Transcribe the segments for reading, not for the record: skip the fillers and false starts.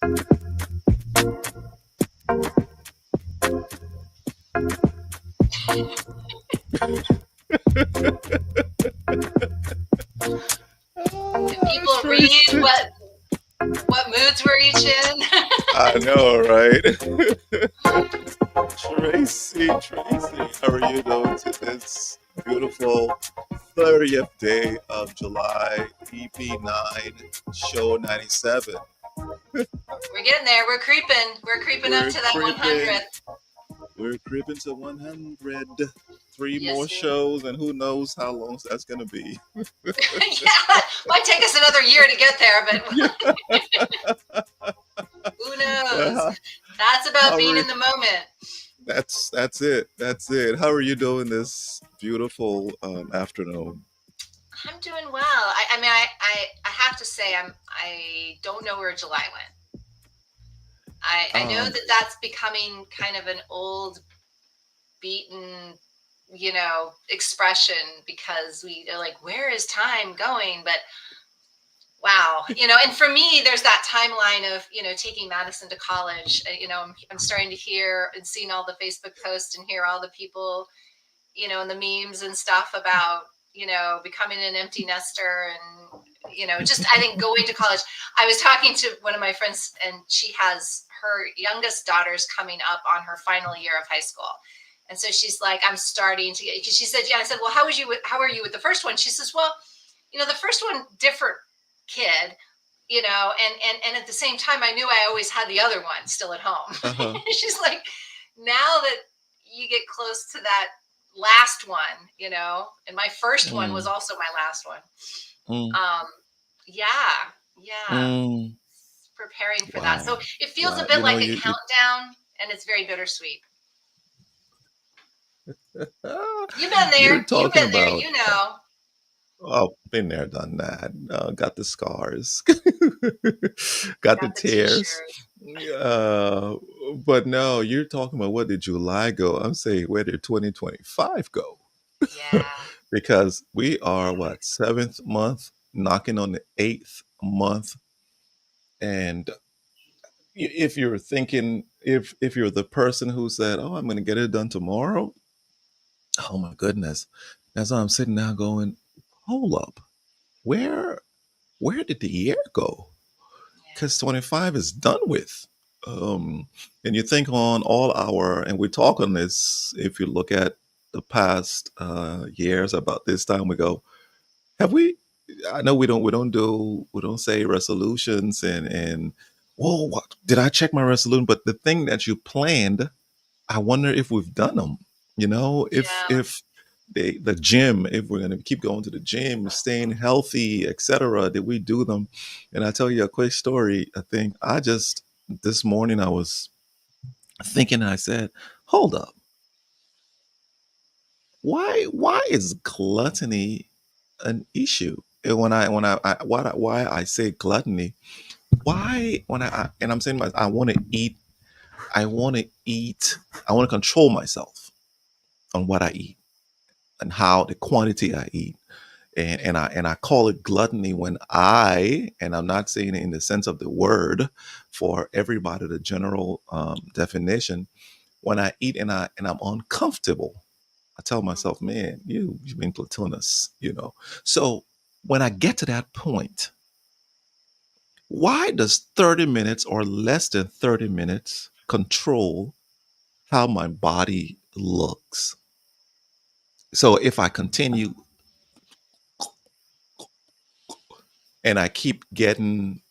Can people read Tracy. what moods we're each in? I know, right? Tracy, how are you doing to this beautiful 30th day of July, EP9, show 97? We're getting there. We're creeping. We're creeping up We're to that creeping. 100th. We're creeping to 100. Three more Yes, we. shows, and who knows how long that's going to be. Yeah, might take us another year to get there, Yeah. but who knows? Well, That's about how being are, in the moment. that's it. That's it. How are you doing this beautiful afternoon? I'm doing well. I mean, I have to say, I don't know where July went. I know Um, that that's becoming kind of an old, beaten, expression because we are like, where is time going? But wow, and for me, there's that timeline of, taking Madison to college. I'm starting to hear and seeing all the Facebook posts and hear all the people, and the memes and stuff about, becoming an empty nester and, just I think going to college. I was talking to one of my friends and she has her youngest daughter's coming up on her final year of high school. And so she's like, I'm starting to get, she said, yeah, I said, well, how are you with the first one? She says, well, the first one, different kid, and at the same time, I knew I always had the other one still at home. uh-huh. She's like, now that you get close to that last one, and my first one was Mm, also my last one. mm, Um, yeah, yeah, mm. preparing for that. So Wow. it feels a Wow. bit like a countdown, and it's very bittersweet. You've been You're there. You've talking been there. about, oh, been there, done that. Got the scars, got the Got the tears. T-shirt. Uh, but no, you're talking about where did July go? I'm saying where did 2025 go? Yeah. Because we are what, seventh month, knocking on the eighth month, and if you're thinking, if you're the person who said, "Oh, I'm going to get it done tomorrow," oh my goodness, that's why I'm sitting now going, "Hold up, where where did the year go?" Yeah. Because 25 is done with. Um, and you think on all our, and we talk on this, if you look at the past years about this time, we go, have we? I know we don't say resolutions and whoa, what, did I check my resolution? But the thing that you planned, I wonder if we've done them. Yeah. If the gym, if we're gonna keep going to the gym, staying healthy, etc. Did we do them? And I tell you a quick story. I think I just this morning I was thinking. And I said, "Hold up, why is gluttony an issue?" And why I say gluttony, why when and I'm saying I want to eat, I want to eat, I want to control myself on what I eat and how the quantity I eat. And I call it gluttony when and I'm not saying it in the sense of the word for everybody, the general definition, when I eat and I'm uncomfortable, I tell myself, man, you've been platonus. So when I get to that point, why does 30 minutes or less than 30 minutes control how my body looks? So if I continue and I keep getting,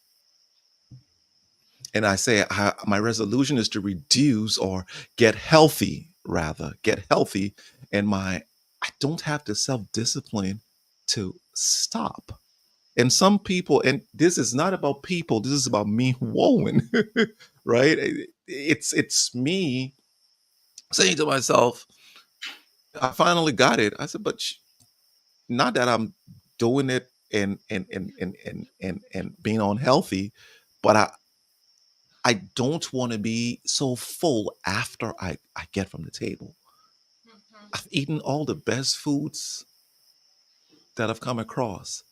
and I say my resolution is to reduce or get healthy, and I don't have the self discipline to stop. And some people, and this is not about people, this is about me, Wulwyn, right? It's me saying to myself, I finally got it. I said, but not that I'm doing it and being unhealthy, but I don't want to be so full after I get from the table. Mm-hmm. I've eaten all the best foods that I've come across.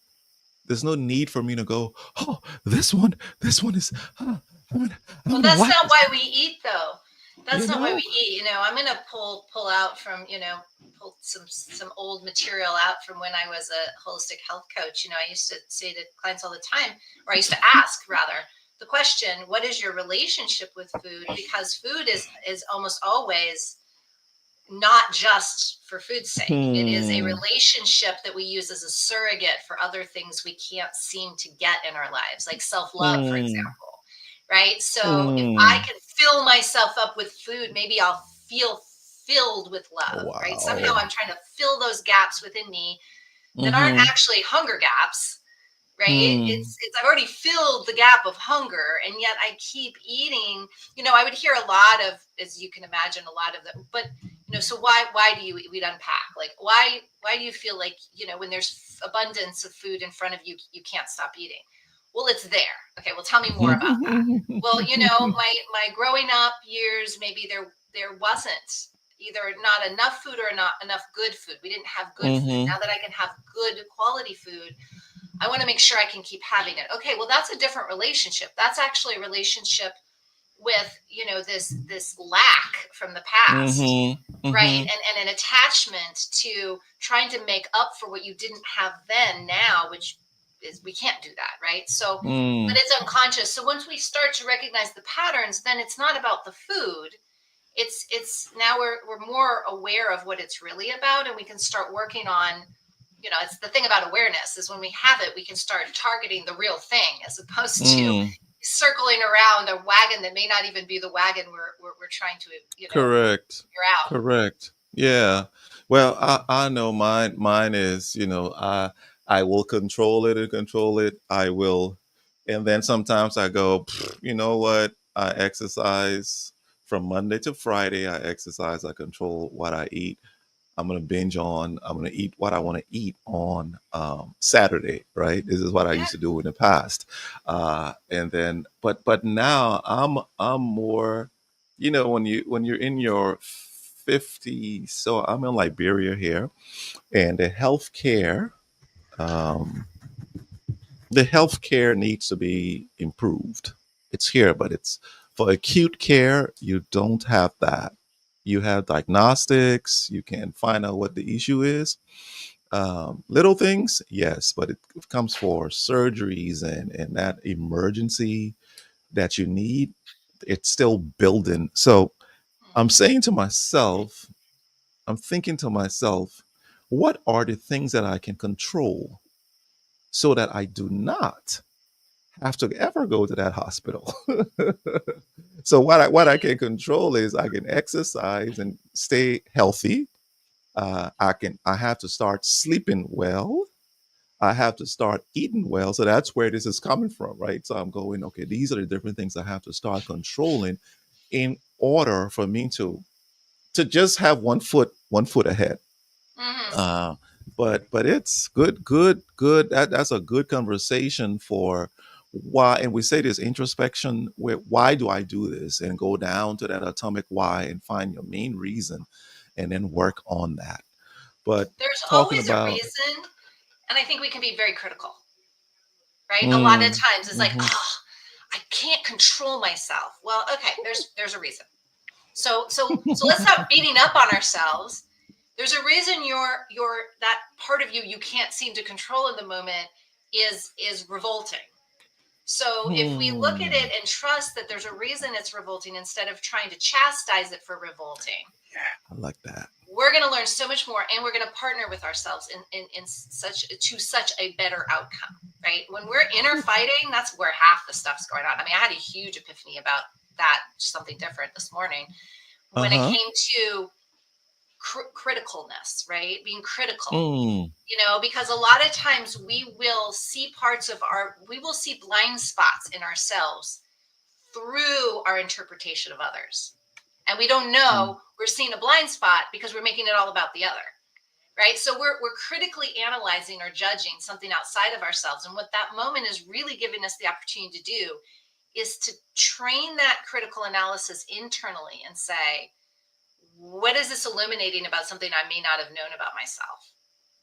There's no need for me to go, oh, this one is, huh. I mean, I Well, don't know that's what not why we eat, though. you That's not why we know. eat. I'm gonna pull out from pull some old material out from when I was a holistic health coach. I used to say to clients all the time, or I used to ask rather, the question, "What is your relationship with food?" Because food is almost always not just for food's sake. It is a Hmm. relationship that we use as a surrogate for other things we can't seem to get in our lives, like self love, for Hmm. example. Right. So if I Hmm. can fill myself up with food, maybe I'll feel filled with love. Right. Somehow Wow. I'm trying to fill those gaps within me that aren't Mm-hmm. actually hunger gaps. Right. Hmm. It's I've already filled the gap of hunger, and yet I keep eating. I would hear a lot of, as you can imagine, a lot of them. But so why do you eat? We'd unpack, like, why do you feel like, when there's abundance of food in front of you, you can't stop eating? Well, it's there. Okay, well, tell me more about that. Well, my growing up years, maybe there wasn't either not enough food or not enough good food. We didn't have good food. Mm-hmm. Now that I can have good quality food, I want to make sure I can keep having it. Okay, well, that's a different relationship. That's actually a relationship with, this lack from the past, Mm-hmm. right? Mm-hmm. And an attachment to trying to make up for what you didn't have then now, which is, we can't do that, right? So, but Mm. it's unconscious. So once we start to recognize the patterns, then it's not about the food. It's now we're more aware of what it's really about, and we can start working on, it's the thing about awareness, is when we have it, we can start targeting the real thing, as opposed to Mm. circling around a wagon that may not even be the wagon we're trying to, Correct. figure out. Correct. Yeah. Well, I know mine is, I will control it and control it. I will, and then sometimes I go, "Pfft, you know what? I exercise from Monday to Friday. I exercise. I control what I eat. I'm gonna eat what I want to eat on Saturday, right? This is what I Yeah. used to do in the past. And then but now I'm more, when you're in your 50s, so I'm in Liberia here, and um the healthcare needs to be improved. It's here, but it's for acute care, you don't have that. You have diagnostics, you can find out what the issue is. Little things, yes, but it comes for surgeries and that emergency that you need, it's still building. So I'm Mhm. saying to myself, I'm thinking to myself, what are the things that I can control so that I do not have to ever go to that hospital? So what I can control is I can exercise and stay healthy. I have to start sleeping well. I have to start eating well. So that's where this is coming from, right? So I'm going, okay, these are the different things I have to start controlling in order for me to just have one foot ahead. Mhm. Uh, but it's good. That's a good conversation for why. And we say this introspection. Why do I do this? And go down to that atomic why and find your main reason, and then work on that. But There's talking always a about, reason, and I think we can be very critical, right? A lot of mm, times it's like, hmm oh, I can't control myself. Well, okay, there's a reason. So let's stop beating up on ourselves. There's a reason your that part of you can't seem to control in the moment is revolting. So if we look at hmm, it and trust that there's a reason it's revolting, instead of trying to chastise it for revolting, I like that. we're going to learn so much more, and we're going to partner with ourselves in such a better outcome. Right, when we're inner fighting, that's where half the stuff's going on. I mean, I had a huge epiphany about that, something different this morning, Uh when it huh. came to criticalness, right? Being critical, Mm, because a lot of times we will see blind spots in ourselves through our interpretation of others. And we don't mm, know we're seeing a blind spot because we're making it all about the other. Right. So we're critically analyzing or judging something outside of ourselves. And what that moment is really giving us the opportunity to do is to train that critical analysis internally and say, what is this illuminating about something I may not have known about myself?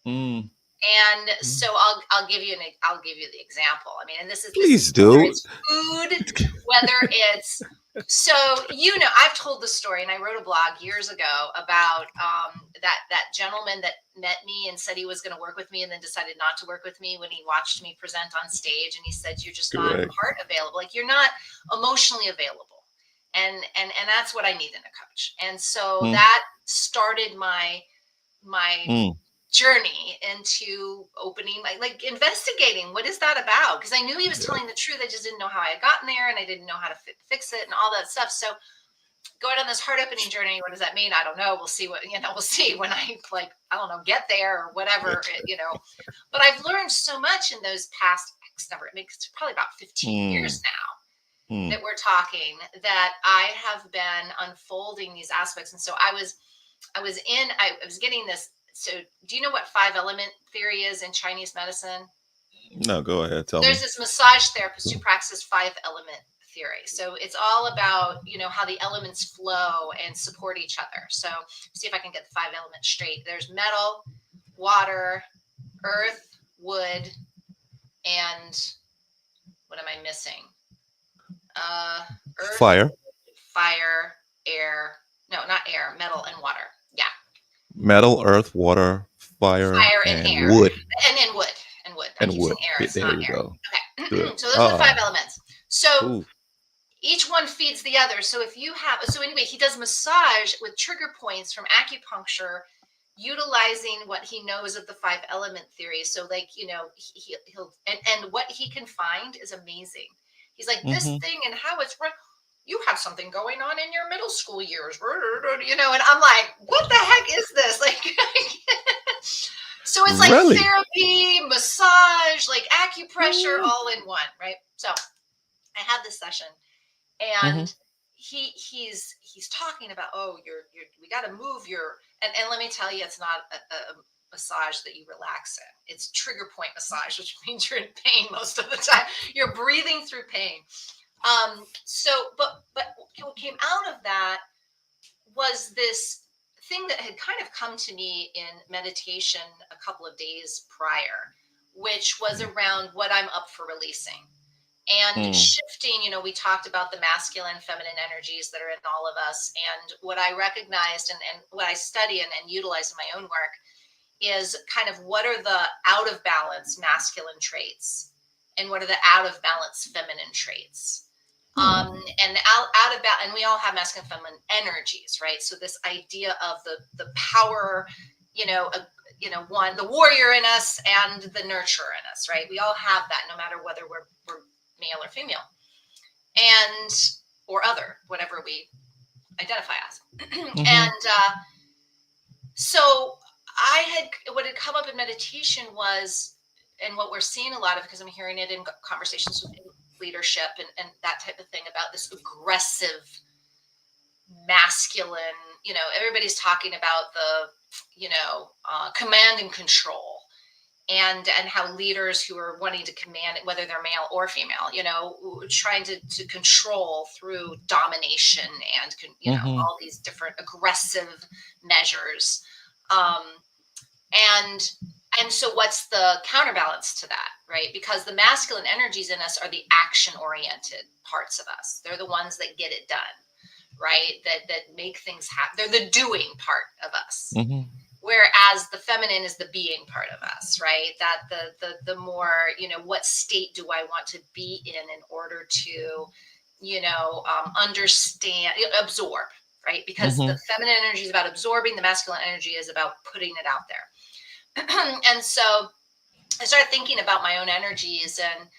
mm. And Mm. so I'll give you the example. I mean, and this is Please whether do. it's food, whether it's so I've told the story, and I wrote a blog years ago about that gentleman that met me and said he was going to work with me, and then decided not to work with me when he watched me present on stage, and he said, "You're just not Correct. heart available. Like, you're not emotionally available." And that's what I need in a coach. And so Mm, that started my mm, journey into opening my, like, investigating what is that about, because I knew he was yeah. telling the truth. I just didn't know how I had gotten there, and I didn't know how to fix it and all that stuff. So going on this heart opening journey, what does that mean? I don't know. We'll see we'll see when I, like, I don't know, get there or whatever, but I've learned so much in those past X number. I mean, it's probably about 15 Mm, years now mm. that we're talking, that I have been unfolding these aspects. And so I was getting this. So do you know what 5 element theory is in Chinese medicine? No, go ahead. Tell There's me. this massage therapist who practices 5 element theory. So it's all about, how the elements flow and support each other. So see if I can get the 5 elements straight. There's metal, water, earth, wood, and what am I missing? Earth, Fire, fire, air. No, not air, metal and water. Yeah. metal, earth, water, fire, Fire and and air. wood. And wood. And wood. I And keep saying wood. air. It's There not you air. go. Okay. Good. So those are the Ah. 5 elements. So Ooh. each one feeds the other. So anyway, he does massage with trigger points from acupuncture, utilizing what he knows of the 5 element theory. So, like, he'll and what he can find is amazing. He's like, this Mm-hmm. thing and how it's run. You have something going on in your middle school years, and I'm like, what the heck is this? Like, so it's like Really? therapy, massage, like acupressure, Mm-hmm. all in one, right? So I had this session, and he's talking about, oh, we got to move your, and let me tell you, it's not a massage that you relax in. It's trigger point massage, which means you're in pain most of the time. You're breathing through pain. So but what came out of that was this thing that had kind of come to me in meditation a couple of days prior, which was around what I'm up for releasing and Mm. shifting. We talked about the masculine, feminine energies that are in all of us. And what I recognized, and what I study and utilize in my own work, is kind of what are the out of balance masculine traits and what are the out of balance feminine traits. Mm. And out of balance, and we all have masculine, feminine energies, right? So this idea of the power, one, the warrior in us and the nurturer in us, right? We all have that, no matter whether we're male or female, and or other, whatever we identify as. Mm-hmm. And so what had come up in meditation was, and what we're seeing a lot of, because I'm hearing it in conversations with leadership and that type of thing, about this aggressive masculine, everybody's talking about the, command and control, and how leaders who are wanting to command, whether they're male or female, trying to control through domination and, Mm-hmm. all these different aggressive measures. Um, and so what's the counterbalance to that, right? Because the masculine energies in us are the action oriented parts of us. They're the ones that get it done, right? That make things happen. They're the doing part of us. Mm-hmm. Whereas the feminine is the being part of us, right? That the more, what state do I want to be in order to, understand, absorb, right? Because Mm-hmm. the feminine energy is about absorbing, the masculine energy is about putting it out there. And so I started thinking about my own energies and,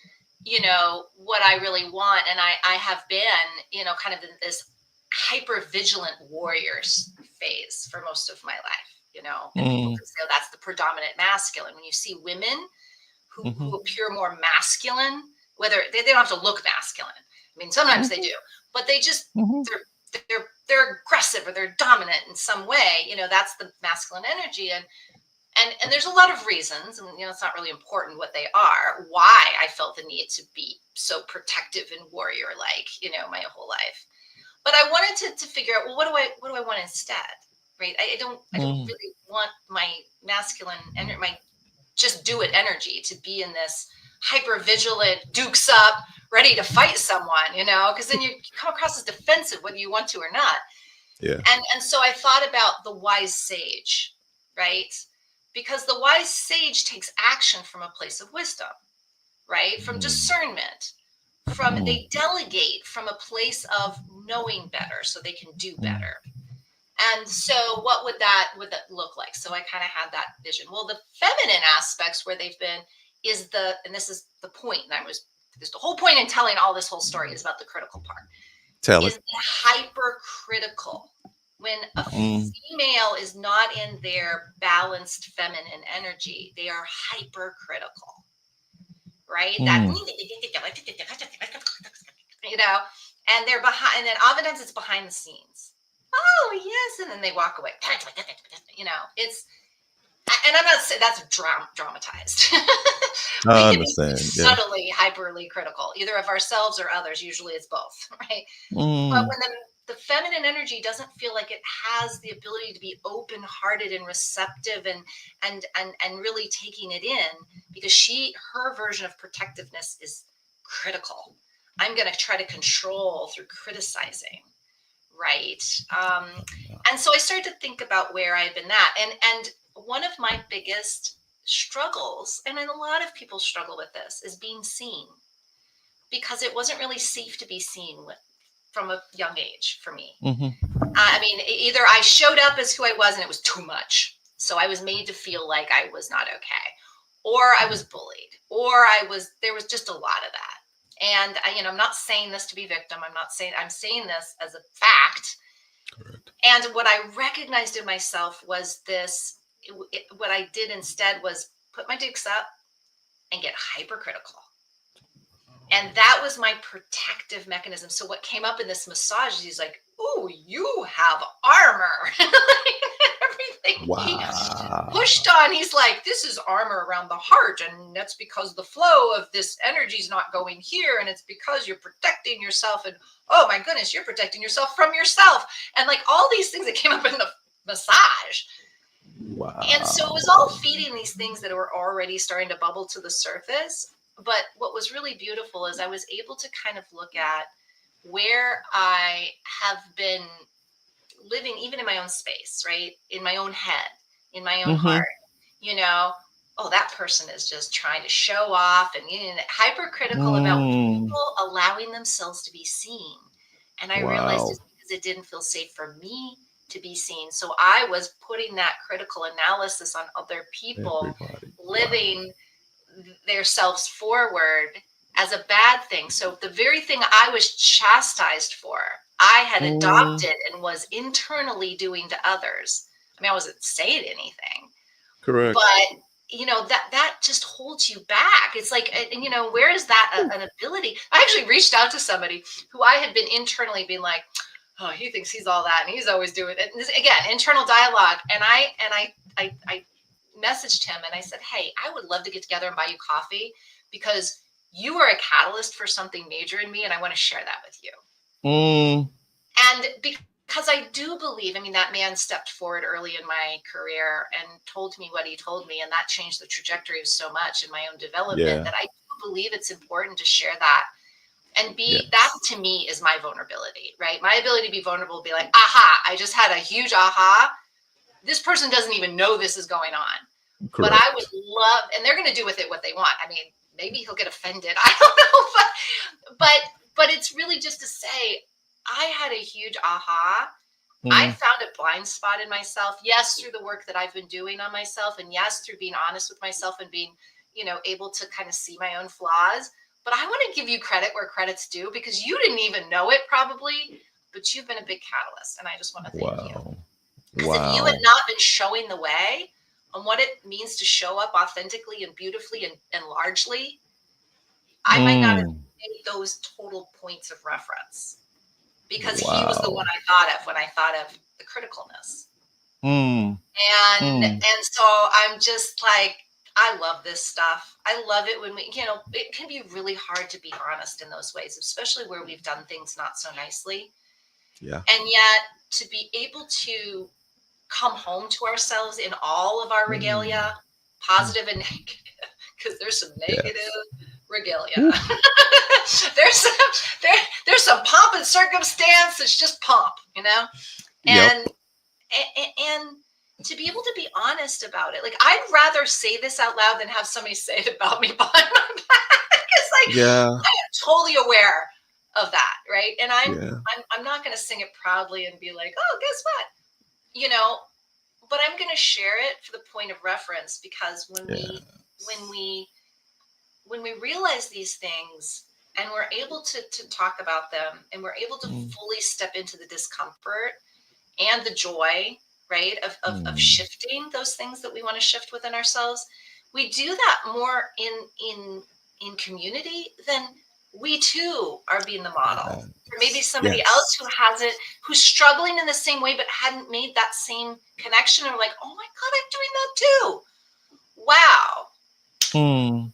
what I really want. And I have been, kind of in this hyper vigilant warriors phase for most of my life, and people Mm-hmm. could say, oh, that's the predominant masculine. When you see women Mm-hmm. who appear more masculine, whether they don't have to look masculine. I mean, sometimes they do, but they just, Mm-hmm. they're aggressive or they're dominant in some way. That's the masculine energy. And there's a lot of reasons, and it's not really important what they are, why I felt the need to be so protective and warrior like, my whole life. But I wanted to figure out, well, what do I want instead? Right? I don't Mm-hmm. really want my masculine and my just do it energy, to be in this hyper vigilant, dukes up, ready to fight someone, because then you come across as defensive whether you want to or not. Yeah. And so I thought about the wise sage, right? Because the wise sage takes action from a place of wisdom, right? From discernment, they delegate from a place of knowing better so they can do better. And so what would that look like? So I kind of had that vision. Well, the feminine aspects where they've been and this is the point, and there's the whole point in telling all this whole story is about the critical part. Tell is it. hypercritical. When a female is not in their balanced feminine energy, they are hypercritical, right? That, and they're behind, and then oftentimes it's behind the scenes. Oh, yes. And then they walk away. It's, and I'm not saying that's dramatized. I understand. Subtly, hyperly critical, either of ourselves or others. Usually it's both, right? But when the feminine energy doesn't feel like it has the ability to be open-hearted and receptive and really taking it in, because her version of protectiveness is critical. I'm going to try to control through criticizing. Right. And so I started to think about where I've been at. And one of my biggest struggles, and a lot of people struggle with this, is being seen, because it wasn't really safe to be seen from a young age for me. I mean, either I showed up as who I was and it was too much, so I was made to feel like I was not okay, or I was bullied, or there was just a lot of that. And I'm not saying this to be victim. I'm saying this as a fact. Correct. And what I recognized in myself was what I did instead was put my dukes up and get hypercritical. And that was my protective mechanism. So what came up in this massage is he's like, "Ooh, you have armor." Everything he pushed on, he's like, "This is armor around the heart, and that's because the flow of this energy is not going here, and it's because you're protecting yourself, and oh my goodness, you're protecting yourself from yourself," and like all these things that came up in the massage. Wow. And so it was all feeding these things that were already starting to bubble to the surface. But what was really beautiful is I was able to kind of look at where I have been living, even in my own space, right? In my own head, in my own heart, oh, that person is just trying to show off and hypercritical about people allowing themselves to be seen. And I realized it's because it didn't feel safe for me to be seen. So I was putting that critical analysis on other people living their selves forward as a bad thing. So the very thing I was chastised for, I had adopted and was internally doing to others. I mean, I wasn't saying anything. Correct. But, that just holds you back. It's like, where is that an ability? I actually reached out to somebody who I had been internally being like, "Oh, he thinks he's all that and he's always doing it." And this, again, internal dialogue. And I messaged him and I said, "Hey, I would love to get together and buy you coffee, because you are a catalyst for something major in me, and I want to share that with you." And because I do believe, that man stepped forward early in my career and told me what he told me, and that changed the trajectory of so much in my own development, that I do believe it's important to share that and that to me is my vulnerability, right? My ability to be vulnerable, be like, aha, I just had a huge aha. This person doesn't even know this is going on. Correct. But I would love, and they're going to do with it what they want. Maybe he'll get offended. I don't know, but it's really just to say, I had a huge aha. I found a blind spot in myself. Yes, through the work that I've been doing on myself, and yes, through being honest with myself and being, able to kind of see my own flaws. But I want to give you credit where credit's due, because you didn't even know it probably, but you've been a big catalyst, and I just want to thank you. Because if you had not been showing the way on what it means to show up authentically and beautifully and largely, I might not have made those total points of reference, because he was the one I thought of when I thought of the criticalness. And so I'm just like, I love this stuff. I love it when it can be really hard to be honest in those ways, especially where we've done things not so nicely. Yeah. And yet to be able to come home to ourselves in all of our regalia positive and negative, because there's some negative Yes. regalia. Woo. there's some, there's some pomp and circumstance. It's just pomp, Yep. and to be able to be honest about it. Like, I'd rather say this out loud than have somebody say it about me behind my back. It's like, Yeah. I am totally aware of that, right? And Yeah. I'm not going to sing it proudly and be like, oh, guess what? But I'm going to share it for the point of reference, because when Yeah. we realize these things and we're able to talk about them, and we're able to Mm. fully step into the discomfort and the joy, right, of Mm. shifting those things that we want to shift within ourselves, we do that more in community, then we too are being the model for maybe Yes. somebody else Yes. who hasn't, who's struggling in the same way but hadn't made that same connection, or like, oh my God, I'm doing that too. Wow. Mm.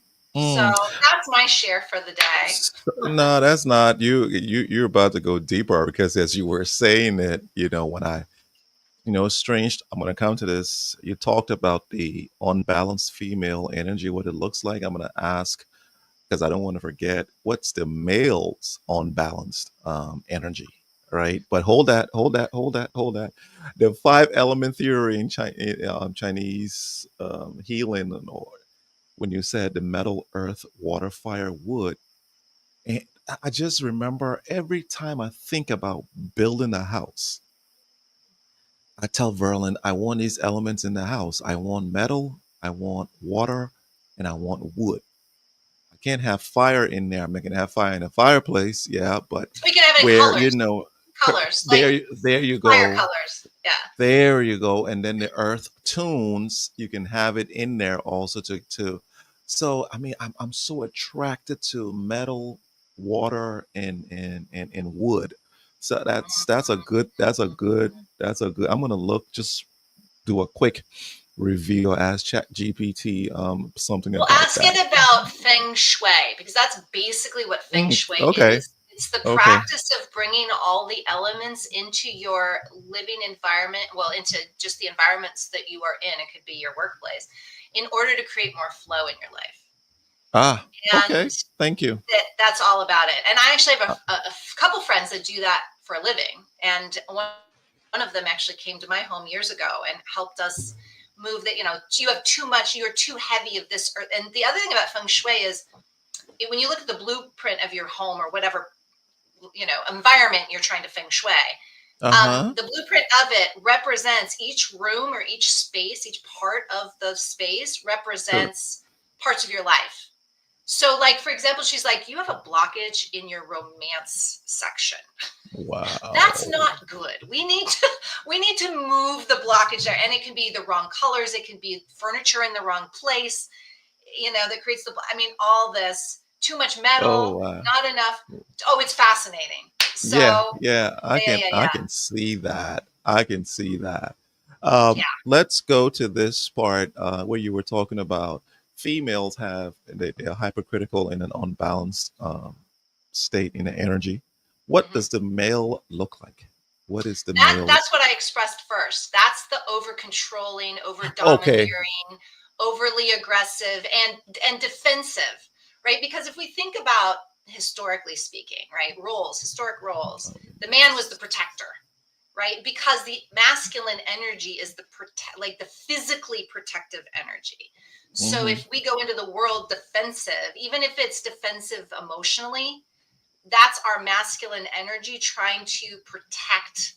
So Mm. that's my share for the day. No, that's not you. You're about to go deeper, because as you were saying it, when it's strange. I'm going to come to this. You talked about the unbalanced female energy, what it looks like. I'm going to ask, because I don't want to forget, what's the male's unbalanced energy, right? But hold that. The five element theory in Chinese healing, or when you said the metal, earth, water, fire, wood. And I just remember every time I think about building a house, I tell Verlin, I want these elements in the house. I want metal, I want water, and I want wood. I can't have fire in there. I'm not gonna have fire in a fireplace, yeah, but We can have it in where colors, like there you fire go. colors. Yeah. There you go. And then the earth tunes, you can have it in there also to so I mean I'm so attracted to metal, water, and wood. So that's a good I'm gonna look, just do a quick review or ask Chat GPT something Well, about ask that. it about feng shui, because that's basically what feng shui Okay. is. It's the Okay. practice of bringing all the elements into your living environment, well, into just the environments that you are in. It could be your workplace, in order to create more flow in your life. Ah, And okay. Thank you. that's all about it. And I actually have a couple friends that do that for a living. And one of them actually came to my home years ago and helped us move that. You have too much, you're too heavy of this earth. And the other thing about feng shui is, when you look at the blueprint of your home, or whatever environment you're trying to feng shui, Uh-huh. the blueprint of it represents each room, or each space, each part of the space Correct. represents parts of your life. So, like, for example, she's like, you have a blockage in your romance section. That's Wow. not good. We need to move the blockage there. And it can be the wrong colors, it can be furniture in the wrong place, that creates all this, too much Oh, metal, wow. not enough. Oh, it's fascinating. So Yeah, yeah, I yeah, can yeah, I yeah, can see that. I can see that. yeah. Let's go to this part where you were talking about females they're hypercritical in an unbalanced state in the energy. What Mhm. does the male look like? What is the That male? that's what I expressed first. That's the over controlling, over Okay. domineering, overly aggressive, and defensive, right? Because if we think about, historically speaking, right, historic roles, the man was the protector, right? Because the masculine energy is like the physically protective energy. So Hmm. if we go into the world defensive, even if it's defensive emotionally, that's our masculine energy trying to protect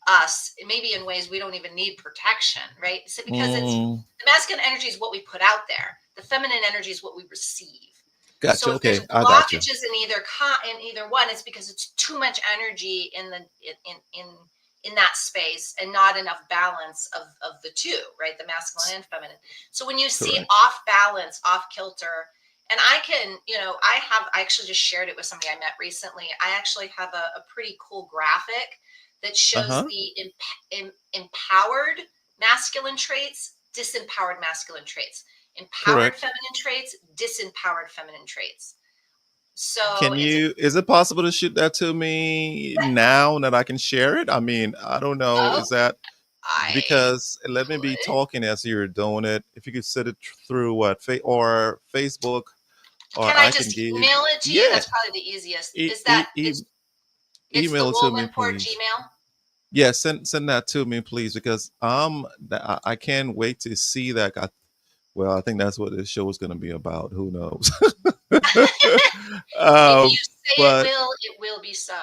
us, maybe in ways we don't even need protection, right? So because it's Mm, the masculine energy is what we put out there, the feminine energy is what we receive. So gotcha. if there's Okay, I got you. blockages in either one, it's because it's too much energy in that space, and not enough balance of the two, right? The masculine and feminine. So when you see Correct. off balance, off kilter, and I actually just shared it with somebody I met recently. I actually have a pretty cool graphic that shows Uh-huh. the empowered masculine traits, disempowered masculine traits, empowered Correct. feminine traits, disempowered feminine traits. So Can it's a, you, is it possible to shoot that to me now that I can share it? I mean, I don't know. oh, Is that? I because let me be could. talking as you're doing it. If you could set it through what or Facebook, or Can I I can just give. email it to you? Yeah, That's probably the easiest. e- Is e- that e- it's the email it to me, Wulwyn Port please. Gmail? Yeah, send that to me, please, because I can't wait to see that. Well, I think that's what this show is going to be about. Who knows? If you um, say but it will be so.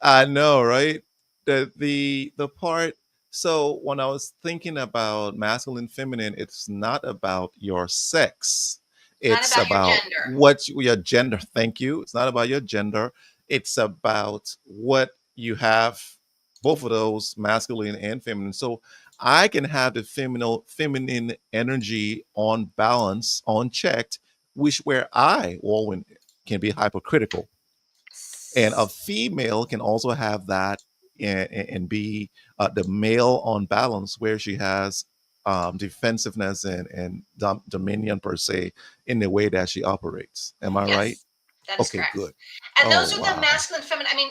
I know, right? The part. So when I was thinking about masculine, feminine, it's not about your sex. It's not It's about your about gender. your gender. Thank you. It's not about your gender. It's about what you have, both of those, masculine and feminine. So I can have the feminine energy on balance, on checked, which where I, Wulwyn, can be hypercritical, and a female can also have that, and be the male on balance, where she has defensiveness and dominion per se, in the way that she operates. Am I right? Yes, that is Okay, correct. good. And Oh those are the wow. masculine, feminine. I mean,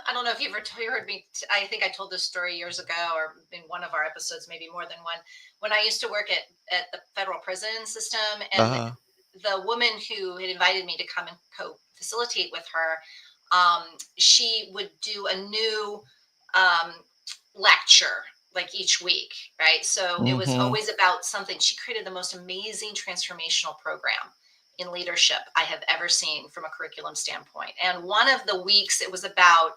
I don't know if you've ever heard me. I think I told this story years ago, or in one of our episodes, maybe more than one. When I used to work at the federal prison system, and Uh-huh. the woman who had invited me to come and co-facilitate with her, she would do a new um, lecture like each week, right? So it was Mm-hmm. always about something. She created the most amazing transformational program in leadership I have ever seen from a curriculum standpoint. And one of the weeks, it was about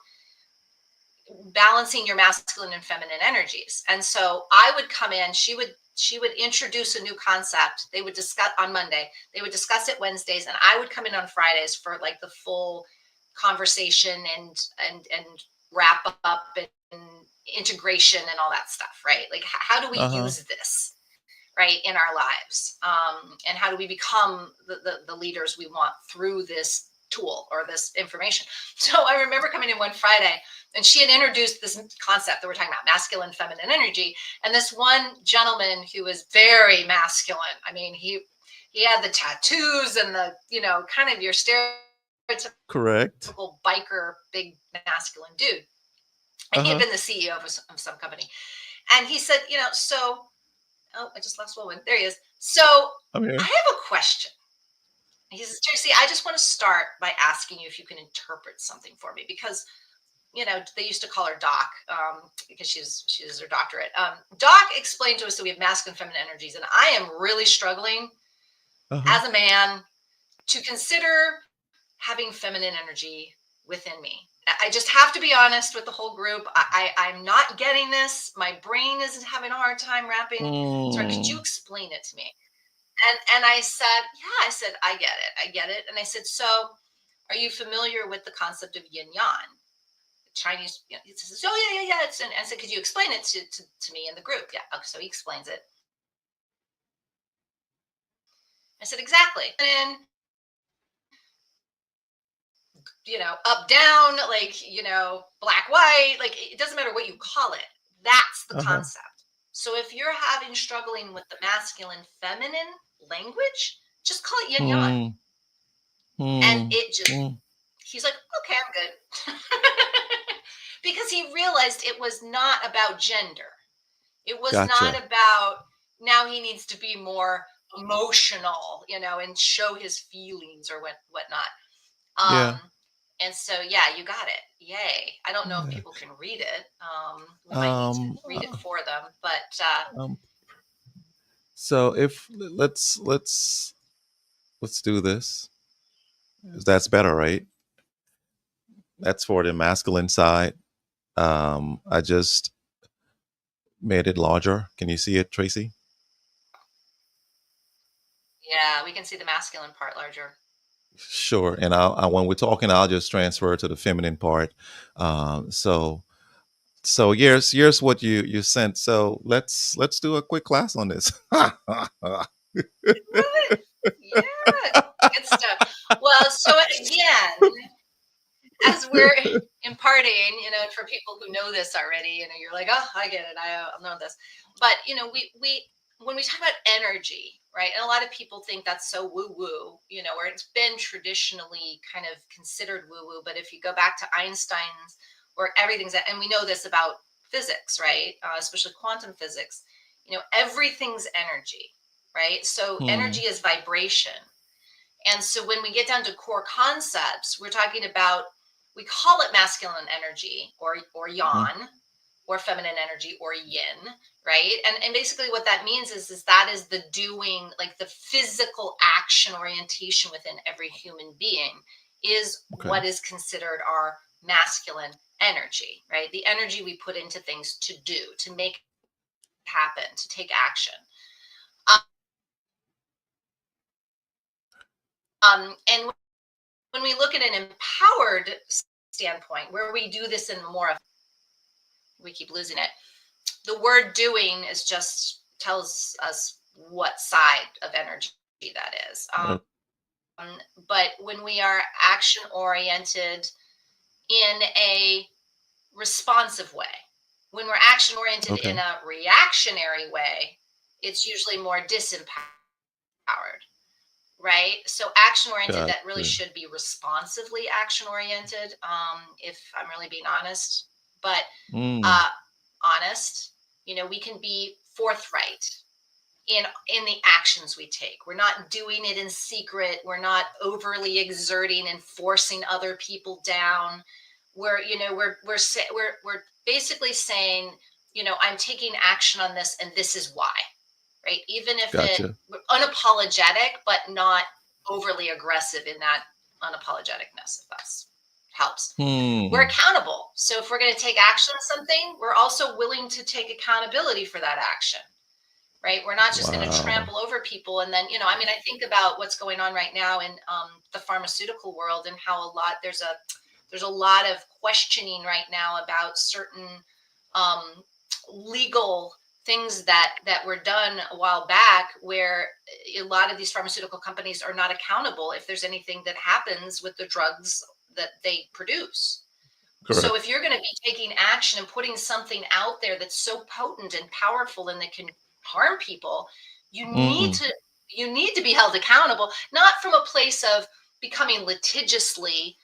balancing your masculine and feminine energies. And so I would come in, she would introduce a new concept. They would discuss on Monday, they would discuss it Wednesdays, and I would come in on Fridays for like the full conversation and wrap up and integration and all that stuff, right? Like how do we Uh-huh. use this, right, in our lives, and how do we become the leaders we want through this tool or this information. So I remember coming in one Friday, and she had introduced this concept that we're talking about, masculine feminine energy, and this one gentleman who was very masculine. I mean, he had the tattoos and the, kind of your stereotypical Correct. biker, big masculine dude, and he had Uh-huh. been the CEO of some company. And he said, so, oh, I just lost Wulwyn. There he is. So I'm I here. have a question. He says, Tracy, I just want to start by asking you if you can interpret something for me, because they used to call her Doc, because she's her doctorate. Doc explained to us that we have masculine and feminine energies, and I am really struggling Uh-huh. as a man to consider having feminine energy within me. I just have to be honest with the whole group. I'm not getting this. My brain is having a hard time wrapping. Sorry, could you Mm. explain it to me? And I said, yeah. I said, I get it. I get it. And I said, so are you familiar with the concept of yin yang? Chinese. He says, oh yeah, yeah, yeah. And I said, could you explain it to me in the group? Yeah. Okay, so he explains it. I said, exactly. And up, down, like, black, white, like it doesn't matter what you call it. That's the Uh-huh. concept. So if you're having struggling with the masculine, feminine language, just call it yin yang. Mm. And Mm. it just, Mm. he's like, okay, I'm good. Because he realized it was not about gender. It was not Gotcha. about now he needs to be more emotional, and show his feelings or whatnot. Yeah. And so, yeah, you got it. Yay. I don't know if Yeah. people can read it. We might need to Um, read it for them, but um, so if let's do this. That's better, right? That's for the masculine side. I just made it larger. Can you see it, Tracy? yeah, we can see the masculine part larger. Sure. And when we're talking, I'll just transfer to the feminine part. So here's what you sent. So let's do a quick class on this. Love it. Yeah, good stuff. Well, so again, as we're imparting, for people who know this already, you're like, oh, I get it. I know this. But, we when we talk about energy, right? And a lot of people think that's so woo woo, where it's been traditionally kind of considered woo woo. But if you go back to Einstein's, where everything's, and we know this about physics, right? Especially quantum physics. Everything's energy, right? So Hmm. energy is vibration. And so when we get down to core concepts, we're talking about, we call it masculine energy or Hmm. yang, or feminine energy or yin, right? And basically what that means is that is the doing, like the physical action orientation within every human being is Okay. what is considered our masculine energy, right? The energy we put into things to do, to make it happen, to take action. And when we look at an empowered standpoint, where we do this in more of, we keep losing it. The word doing is just tells us what side of energy that is. Uh, But when we are action oriented in a responsive way, when we're action oriented in okay. a reactionary way, it's usually more disempowered, right? So action oriented, that really Gotcha. should be responsively action oriented, if I'm really being honest. But Mm. uh, honest, we can be forthright in the actions we take. We're not doing it in secret. We're not overly exerting and forcing other people down. We're basically saying, I'm taking action on this, and this is why, right? Even if it Gotcha. unapologetic, but not overly aggressive in that unapologeticness, if that's helps. We're Hmm. accountable. So if we're going to take action on something, we're also willing to take accountability for that action, right? We're not just going to Wow. trample over people. And then, I think about what's going on right now in the pharmaceutical world, and how there's a lot of questioning right now about certain um, legal things that were done a while back, where a lot of these pharmaceutical companies are not accountable if there's anything that happens with the drugs that they produce. So Correct. if you're going to be taking action and putting something out there that's so potent and powerful and that can harm people, you need Mm. to you need to be held accountable, not from a place of becoming litigiously,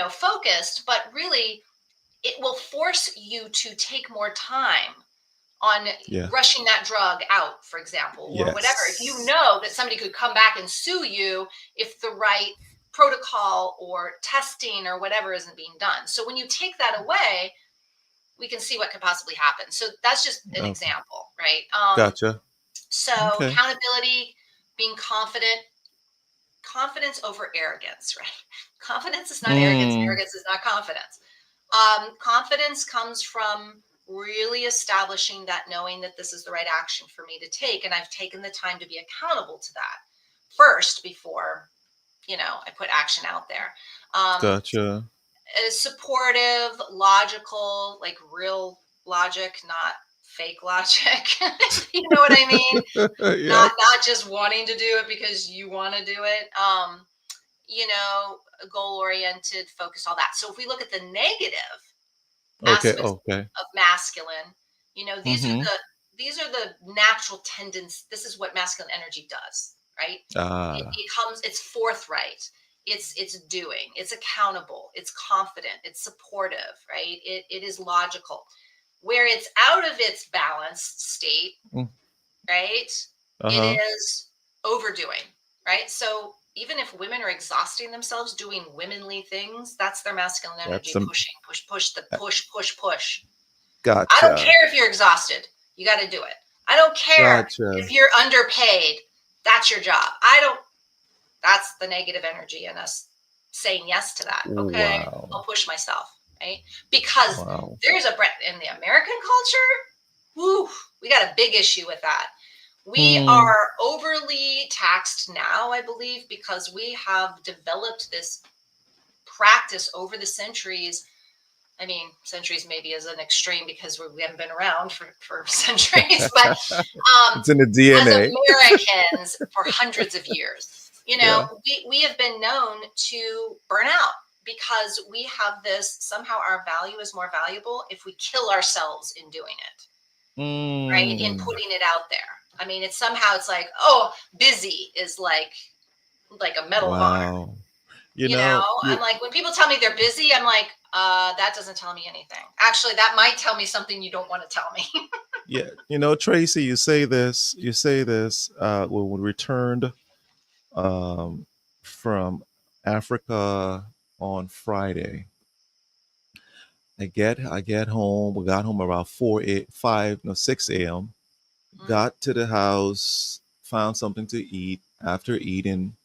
focused, but really it will force you to take more time on Yeah. rushing that drug out, for example, or whatever. If you Yes. know that somebody could come back and sue you if the right protocol or testing or whatever isn't being done. So when you take that away, we can see what could possibly happen. So that's just an Okay. example, right? Gotcha. So Okay. accountability, being confident, confidence over arrogance, right? Confidence is not arrogance. Mm. Arrogance is not confidence. Confidence comes from really establishing that, knowing that this is the right action for me to take, and I've taken the time to be accountable to that first before I put action out there. Gotcha. Supportive, logical, like real logic, not fake logic. You know what I mean? Yeah. Not just wanting to do it because you want to do it. Goal oriented, focus, all that. So if we look at the negative Okay. aspects Okay. of masculine, these are Mm-hmm. the natural tendencies. This is what masculine energy does, right? Ah. It's forthright, it's doing, it's accountable, it's confident, it's supportive, right? It is logical. Where it's out of its balanced state, Mm. right, it Uh-huh. is overdoing, right? So even if women are exhausting themselves doing womanly things, that's their masculine That's energy some. pushing, push, the push. I don't Gotcha. care if you're exhausted, you got to do it. I don't care Gotcha. if you're underpaid, that's your job. I don't That's the negative energy in us saying yes to that. Okay, Wow. I'll push myself, right? Because Wow. there's in the American culture, whoo, we got a big issue with that. We Hmm. are overly taxed now, I believe, because we have developed this practice over the centuries. I mean, centuries maybe is an extreme because we haven't been around for centuries, but um, It's in the as DNA. Americans for hundreds of years. Yeah. We have been known to burn out because we have this, somehow our value is more valuable if we kill ourselves in doing it, right? In Mm. putting it out there. I mean, it's like, oh, busy is like a medal of honor. Wow. You know, I'm you like, when people tell me they're busy, I'm like, that doesn't tell me anything. Actually, that might tell me something you don't want to tell me. yeah, Tracy, when we returned um, from Africa on Friday. I get home. We got home around 4 8 5 no 6 a.m. Mm. Got to the house, found something to eat. After eating,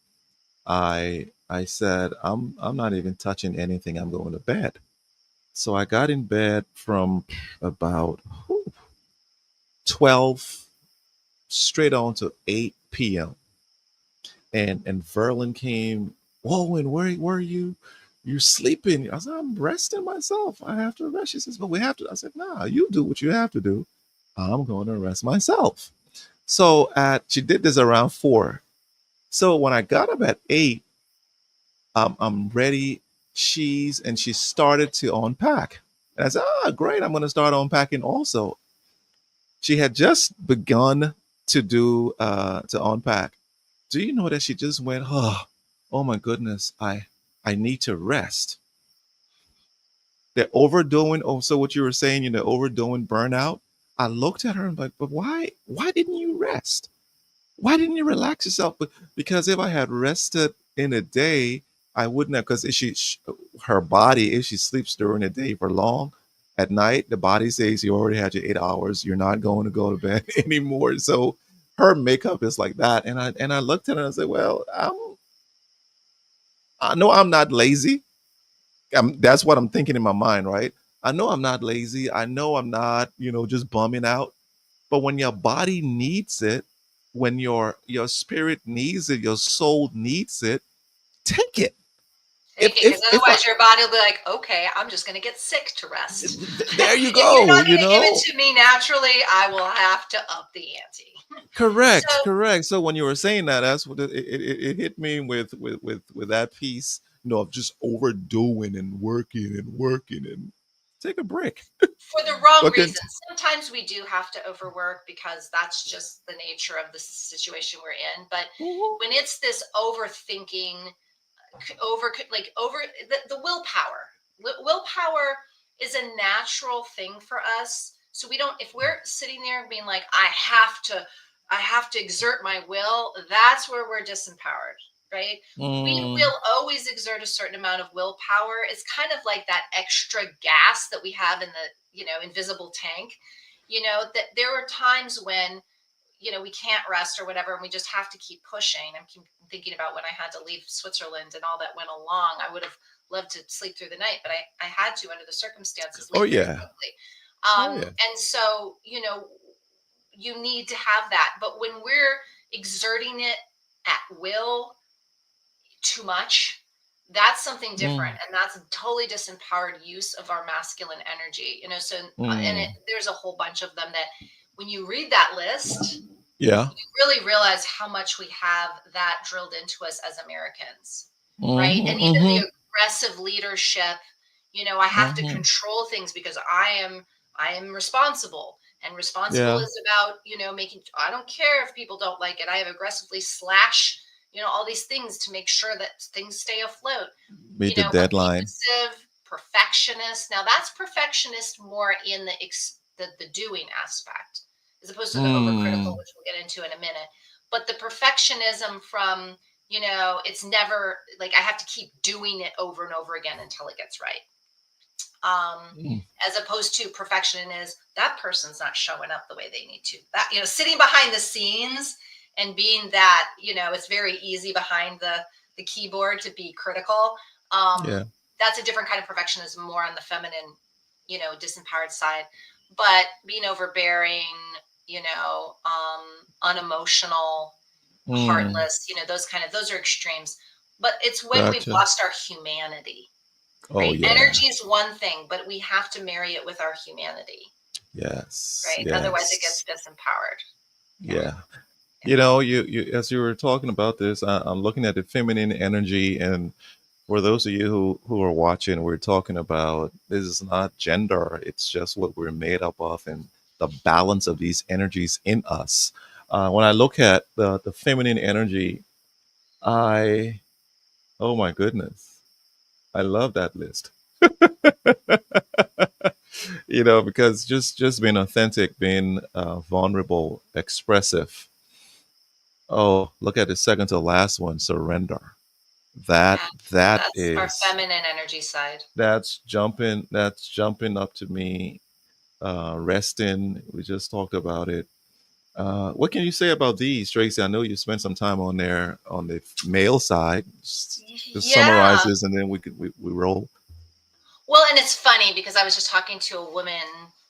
I said, I'm not even touching anything. I'm going to bed. So I got in bed from about 12 straight on to 8 p.m. And Verlin came. Wulwyn, where are you? You're sleeping. I said, I'm resting myself. I have to rest. She says, but we have to. I said, nah, you do what you have to do. I'm going to rest myself. So she did this around 4. So when I got up at 8, I'm ready. She started to unpack. And I said, great. I'm going to start unpacking also. She had just begun to unpack. Do you know that she just went, oh my goodness, I need to rest. They're overdoing also what you were saying, overdoing burnout. I looked at her and like, but why didn't you rest? Why didn't you relax yourself? Because if I had rested in a day, I wouldn't have. Because if her body, if she sleeps during the day for long, at night the body says you already had your 8 hours. You're not going to go to bed anymore. So her makeup is like that. And I looked at her and I said, well, I know I'm not lazy. That's what I'm thinking in my mind, right? I know I'm not lazy. I know I'm not, just bumming out. But when your body needs it, when your spirit needs it, your soul needs it, take it. Take it, because If I otherwise your body will be like, okay, I'm just going to get sick to rest. there you If you're go, not going to give it to me naturally, I will have to up the ante. So, correct. So when you were saying that, that's what it hit me with that piece, of just overdoing and working and take a break. for the wrong But then, reasons, sometimes we do have to overwork because that's just the nature of the situation we're in. But mhm, when it's this overthinking, over the willpower, willpower is a natural thing for us. So we don't, if we're sitting there being like, I have to exert my will, that's where we're disempowered, right? We mm, will always exert a certain amount of willpower. It's kind of like that extra gas that we have in the, invisible tank. That there are times when, we can't rest or whatever, and we just have to keep pushing. I'm thinking about when I had to leave Switzerland and all that went along. I would have loved to sleep through the night, but I had to, under the circumstances, oh leave very yeah, quickly. oh yeah, And so, you need to have that. But when we're exerting it at will too much, that's something different, mm, and that's a totally disempowered use of our masculine energy. So, mm, there's a whole bunch of them that, when you read that list, yeah, you really realize how much we have that drilled into us as Americans, right? And even mm-hmm, the aggressive leadership, I have to mm-hmm, control things because I am responsible. And responsible yeah, is about, making, I don't care if people don't like it. I have aggressively slash, all these things to make sure that things stay afloat. meet the deadline. Abusive, perfectionist. Now that's perfectionist more in the doing aspect, as opposed to the overcritical, Mm, which we'll get into in a minute. But the perfectionism from, it's never like I have to keep doing it over and over again until it gets right. Um, mm, as opposed to perfection is that person's not showing up the way they need to. That, sitting behind the scenes and being that, it's very easy behind the keyboard to be critical. yeah, That's a different kind of perfectionism, more on the feminine, disempowered side. But being overbearing, unemotional, mm, heartless, those are extremes. But it's when we've gotcha. lost our humanity, Oh right? yeah, Energy is one thing, but we have to marry it with our humanity, yes, right? Otherwise, it gets yes, disempowered. Yeah, yeah. yeah. You as you were talking about this, I'm looking at the feminine energy, and for those of you who are watching, we're talking about this is not gender; it's just what we're made up of, and the balance of these energies in us. When I look at the feminine energy, I Oh my goodness. I love that list. Because just being authentic, being vulnerable, expressive. Oh, look at the second to last one, surrender. That Yeah, that that's our is feminine energy side. that's jumping up to me, resting. We just talked about it. What can you say about these, Tracy? I know you spent some time on there on the male side. Just summarize Yeah. this, and then we roll. Well, and it's funny because I was just talking to a woman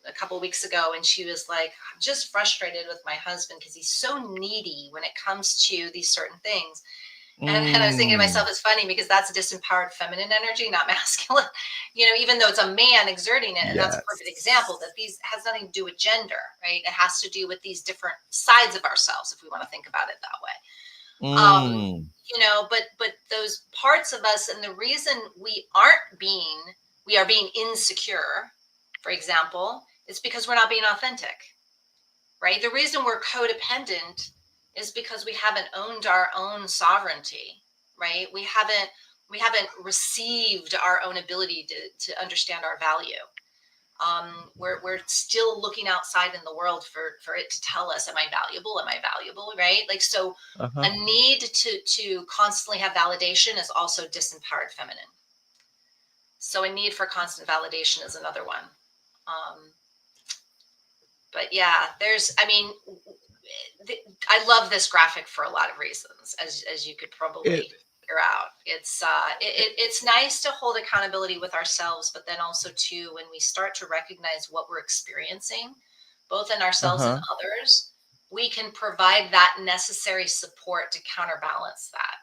a couple weeks ago, and she was like, I'm just frustrated with my husband because he's so needy when it comes to these certain things. And I was thinking to Mm, myself, it's funny because that's disempowered feminine energy, not masculine. Even though it's a man exerting it, and that's a perfect example yes. that these has nothing to do with gender, right? It has to do with these different sides of ourselves, if we want to think about it that way. um Mm, but those parts of us, and the reason we are being insecure, for example, is because we're not being authentic, right? The reason we're codependent is because we haven't owned our own sovereignty, right? We haven't received our own ability to understand our value. We're still looking outside in the world for it to tell us, am I valuable, am I valuable, right? Like, so uh-huh. a need to constantly have validation is also disempowered feminine. So a need for constant validation is another one. um, but yeah, I love this graphic for a lot of reasons, as you could It, probably figure out. It's nice to hold accountability with ourselves, but then also too, when we start to recognize what we're experiencing, both in ourselves and uh-huh. others, we can provide that necessary support to counterbalance that,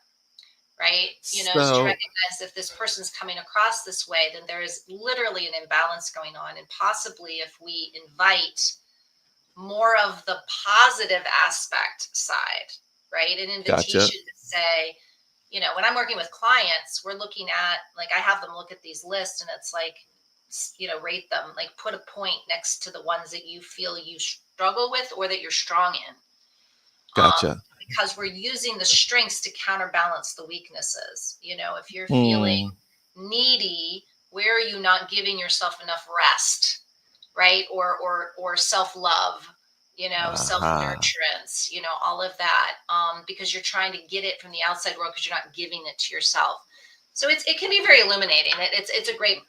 right? Is to So, recognize if this person's coming across this way, then there is literally an imbalance going on, and possibly if we invite more of the positive aspect side, right? An gotcha. invitation to say, when I'm working with clients, we're looking at, like, I have them look at these lists, and it's like, rate them, like put a point next to the ones that you feel you struggle with or that you're strong in. Gotcha. Because we're using the strengths to counterbalance the weaknesses. If you're feeling Hmm. needy, where are you not giving yourself enough rest, right? Or self-love, Aha. self-nurturance, all of that, because you're trying to get it from the outside world because you're not giving it to yourself. So it can be very illuminating. It's a great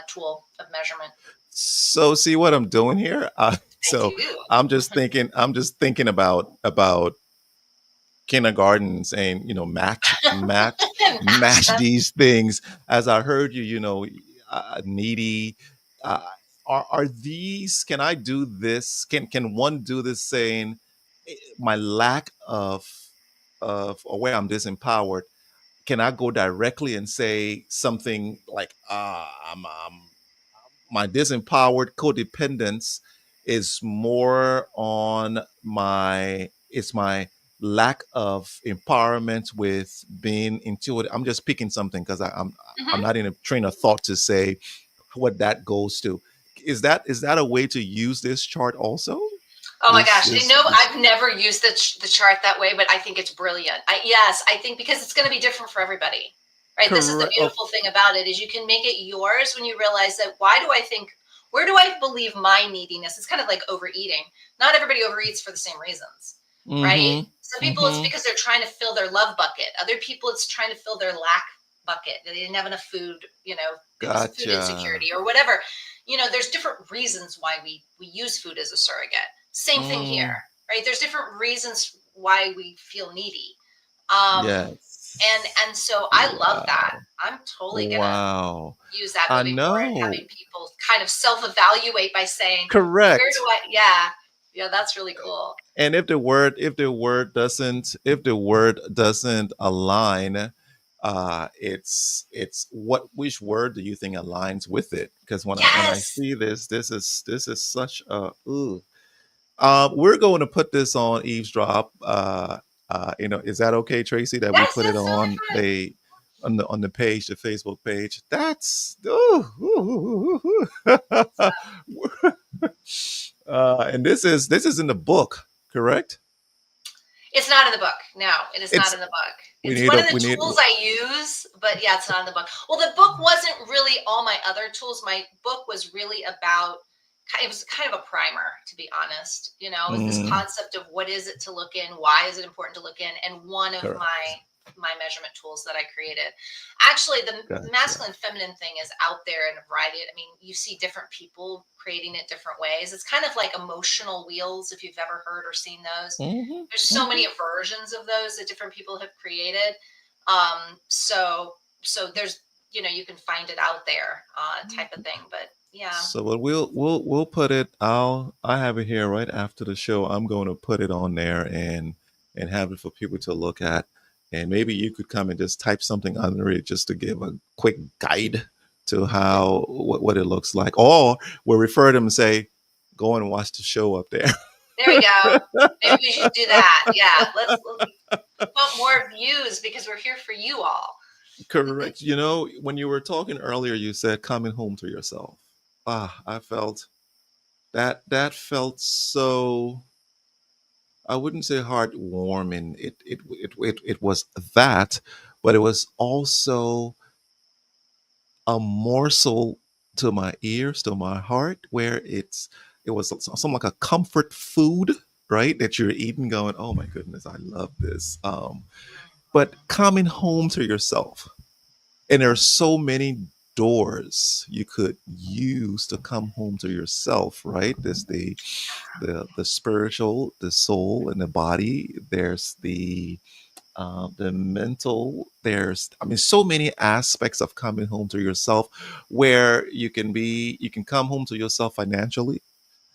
tool of measurement. So, see what I'm doing here? I So, do. I'm just thinking about kindergarten, saying, match Matcha. these things. As I heard you, needy. Uh, are these? Can I do this? Can one do this? Saying, my lack or where I'm disempowered. Can I go directly and say something like, my disempowered codependence is more on my lack of empowerment with being intuitive. I'm just picking something because I'm Hmm. not in a train of thought to say what that goes to. Is that a way to use this chart also? Oh my This gosh. this, this I've never used the chart that way, but I think it's brilliant. Yes, I think because it's going to be different for everybody, right? This is the correct. Oh, beautiful thing about it, is you can make it yours when you realize that, where do I believe my neediness? It's kind of like overeating. Not everybody overeats for the same reasons, right? mm-hmm. Some people it's Mm-hmm. because they're trying to fill their love bucket. Other people it's trying to fill their lack bucket. They didn't have enough food, it was food Gotcha. insecurity or whatever. There's different reasons why we use food as a surrogate. Same thing here, Mm, right? There's different reasons why we feel needy. And so I love that. wow. I'm totally gonna Wow. use that I moving forward, having know. people kind of self-evaluate by saying, where do Correct. I, yeah, that's really cool. And if the word doesn't align, it's which word do you think aligns with it? Because when I Yes. see this is such a ooh. We're going to put this on eavesdrop. Is that okay, Tracy? That we Yes, put it that's totally on fine. the page, the Facebook page. That's ooh, ooh, ooh, ooh. And this is in the book, correct? It's not in the book. No, it is not It's in the book. It's one of the we need. tools I use, but yeah, it's not in the book. Well, the book wasn't really all my other tools. My book was really about, it was kind of a primer, to be honest. You know, it was this Mm, concept of what is it to look in, why is it important to look in, and one of correct. my measurement tools that I created. Actually, the Gotcha. masculine feminine thing is out there in a variety. I mean, you see different people creating it different ways. It's kind of like emotional wheels, if you've ever heard or seen those. Hmm. There's so Hmm. many versions of those that different people have created. So there's, you can find it out there, type of thing. But yeah. So what we'll put it. I have it here right after the show. I'm going to put it on there and have it for people to look at. And maybe you could come and just type something under it just to give a quick guide to how what it looks like. Or we'll refer them and say, go and watch the show up there. There we go. Maybe we should do that. Yeah. Let's want more views because we're here for you all. Correct. When you were talking earlier, you said coming home to yourself. I felt that felt so. I wouldn't say heartwarming. It was that, but it was also a morsel to my ears, to my heart, where it was something like a comfort food, right? That you're eating, going, oh my goodness, I love this. But coming home to yourself, and there are so many doors you could use to come home to yourself, right? There's the spiritual, the soul, and the body. There's the mental. There's, I mean, so many aspects of coming home to yourself, where you can come home to yourself financially,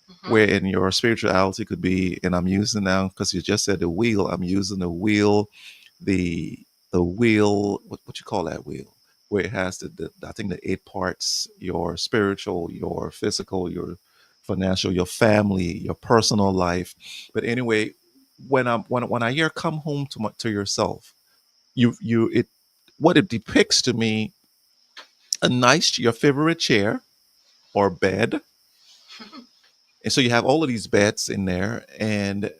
Mm-hmm. where in your spirituality could be, and I'm using now because you just said the wheel. I'm using the wheel, the wheel. What you call that wheel? Where it has the I think the eight parts: your spiritual, your physical, your financial, your family, your personal life. But anyway, when I hear "come home to yourself," you it what it depicts to me, a nice, your favorite chair or bed. And so you have all of these beds in there, and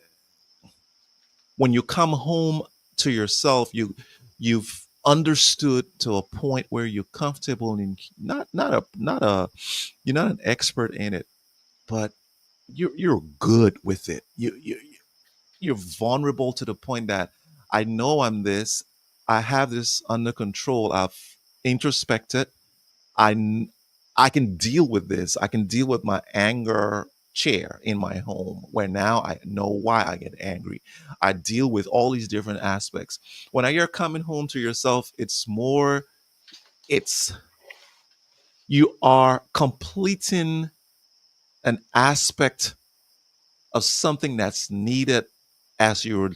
when you come home to yourself, you've understood to a point where you're comfortable, and not a you're not an expert in it, but you're good with it. You're vulnerable to the point that I know I have this under control. I've introspected. I I can deal with this. I can deal with my anger chair in my home, where now I know why I get angry. I deal with all these different aspects. When you're coming home to yourself, it's you are completing an aspect of something that's needed as you're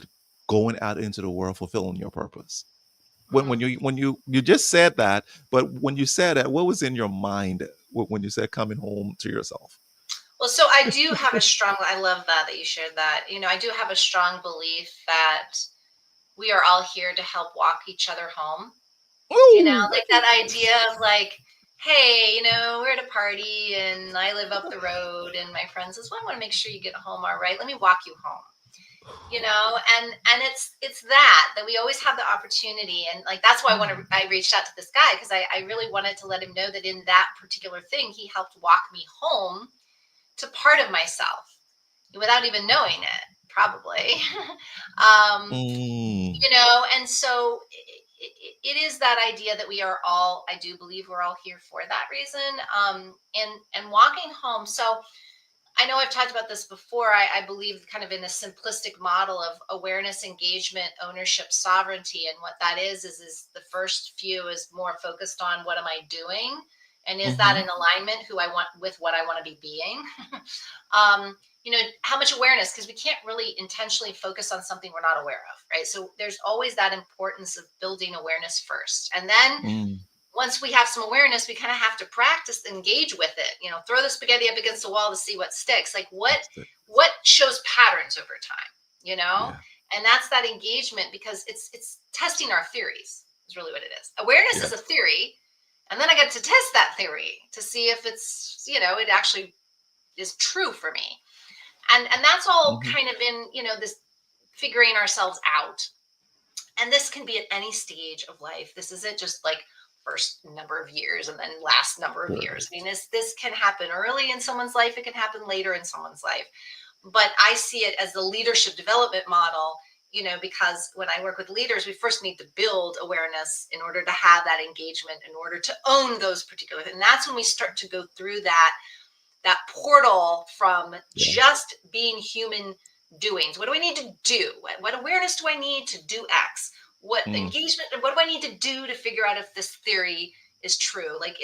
going out into the world fulfilling your purpose. When you just said that, but when you said that, what was in your mind when you said coming home to yourself? Well, so I do have a strong, I love that you shared that. I do have a strong belief that we are all here to help walk each other home. Ooh, Like that idea of like, hey, we're at a party and I live up the road and my friend says, well, I want to make sure you get home all right. Let me walk you home. And it's that we always have the opportunity. And like that's why I reached out to this guy, because I really wanted to let him know that in that particular thing he helped walk me home to part of myself without even knowing it, probably. um, mm, and so it is that idea that we are all, I do believe we're all here for that reason. And walking home. So I know I've talked about this before. I believe kind of in a simplistic model of awareness, engagement, ownership, sovereignty. And what that is the first few is more focused on what am I doing? And is that mm-hmm. in alignment who I want with what I want to be being? um, how much awareness, because we can't really intentionally focus on something we're not aware of, right? So there's always that importance of building awareness first. And then Mm, once we have some awareness, we kind of have to practice, engage with it, throw the spaghetti up against the wall to see what sticks. Like that's it. what shows patterns over time, you know? Yeah, And that's that engagement, because it's testing our theories is really what it is. Awareness is a yes. theory. And then I get to test that theory to see if it's, it actually is true for me. And that's all Mm-hmm. kind of in, this figuring ourselves out. And this can be at any stage of life. This isn't just like first number of years and then last number of years. I mean, this can happen early in someone's life. It can happen later in someone's life. But I see it as the leadership development model, because when I work with leaders, we first need to build awareness in order to have that engagement, in order to own those particular, and that's when we start to go through that portal from just being human doings. What do I need to do? What awareness do I need to do X? What engagement? What do I need to do to figure out if this theory is true? Like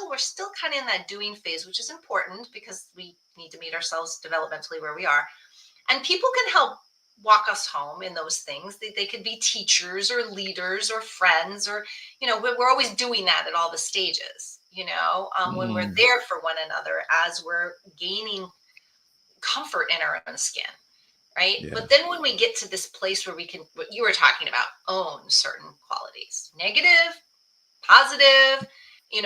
we're still kind of in that doing phase, which is important because we need to meet ourselves developmentally where we are. And people can help walk us home in those things. They could be teachers or leaders or friends, or, we're always doing that at all the stages, when we're there for one another as we're gaining comfort in our own skin. Right. Yeah. But then when we get to this place where we can, what you were talking about, own certain qualities, negative, positive,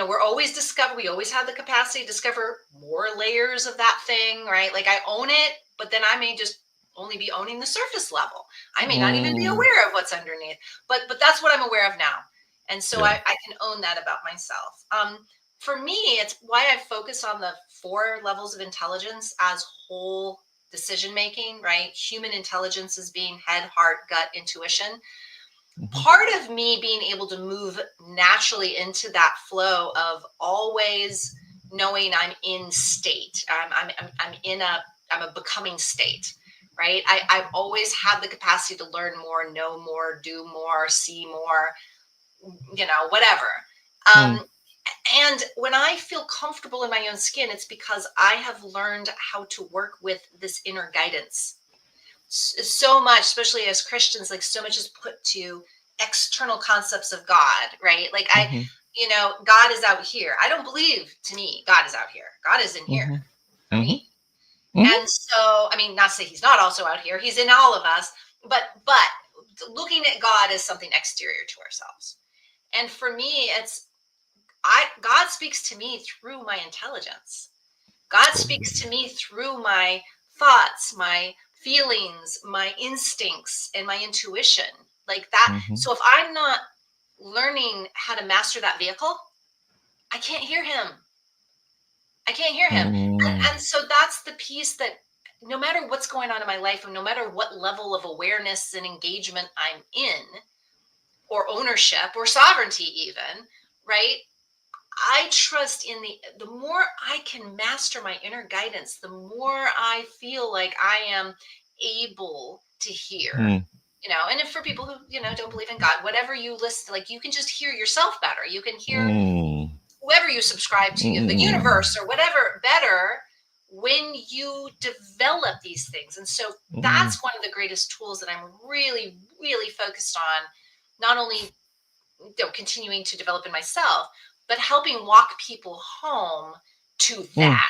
we're always we always have the capacity to discover more layers of that thing, right? Like I own it, but then I may just only be owning the surface level. I may not even be aware of what's underneath, but that's what I'm aware of now. And so I can own that about myself. For me, it's why I focus on the 4 levels of intelligence as whole decision-making, right? Human intelligence is being head, heart, gut, intuition. Part of me being able to move naturally into that flow of always knowing I'm in state. I'm a becoming state, right? I've always had the capacity to learn more, know more, do more, see more, whatever. And when I feel comfortable in my own skin, it's because I have learned how to work with this inner guidance. So much, especially as Christians, like so much is put to external concepts of God, right? Like God is out here. I don't believe, to me, God is out here. God is in here for me. And so, I mean, not to say he's not also out here. He's in all of us, but looking at God as something exterior to ourselves. And for me, God speaks to me through my intelligence. God speaks to me through my thoughts, my feelings, my instincts, and my intuition, like that. So if I'm not learning how to master that vehicle, I can't hear him. And so that's the piece that no matter what's going on in my life, and no matter what level of awareness and engagement I'm in, or ownership or sovereignty even, right? I trust in the more I can master my inner guidance, the more I feel like I am able to hear, and if for people who, don't believe in God, whatever you listen, like you can just hear yourself better. You can hear whoever you subscribe to, the universe or whatever better when you develop these things. And so that's one of the greatest tools that I'm really, really focused on, not only continuing to develop in myself, but helping walk people home to that,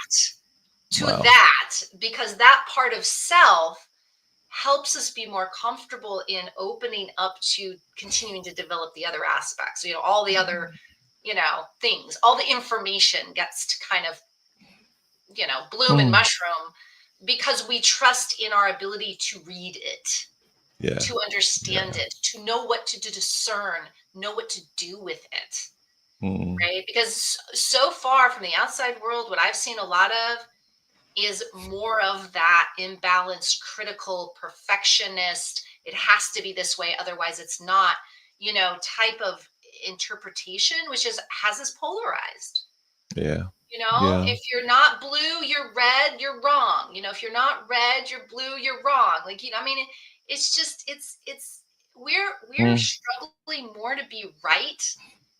because that part of self helps us be more comfortable in opening up to continuing to develop the other aspects. So, all the other, things, all the information gets to kind of, bloom and mushroom, because we trust in our ability to read it, to understand it, to know what to discern, know what to do with it. Right? Because so far from the outside world, what I've seen a lot of is more of that imbalanced, critical, perfectionist, it has to be this way, otherwise it's not, type of interpretation, which has us polarized. If you're not blue, you're red, you're wrong. If you're not red, you're blue, you're wrong. Like, it's just, we're struggling more to be right,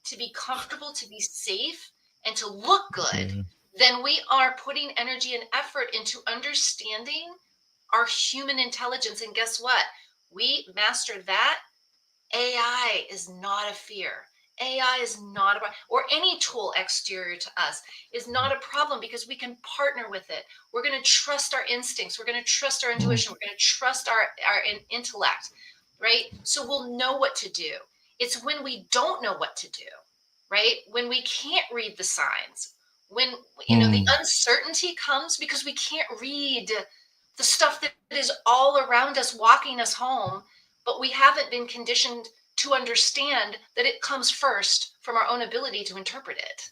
to be comfortable, to be safe, and to look good, than we are putting energy and effort into understanding our human intelligence. And guess what? We mastered that. AI is not a fear. AI is not or any tool exterior to us is not a problem, because we can partner with it. We're going to trust our instincts. We're going to trust our intuition. We're going to trust our intellect, right? So we'll know what to do. It's when we don't know what to do, right? When we can't read the signs, when, the uncertainty comes because we can't read the stuff that is all around us, walking us home. but we haven't been conditioned to understand that it comes first from our own ability to interpret it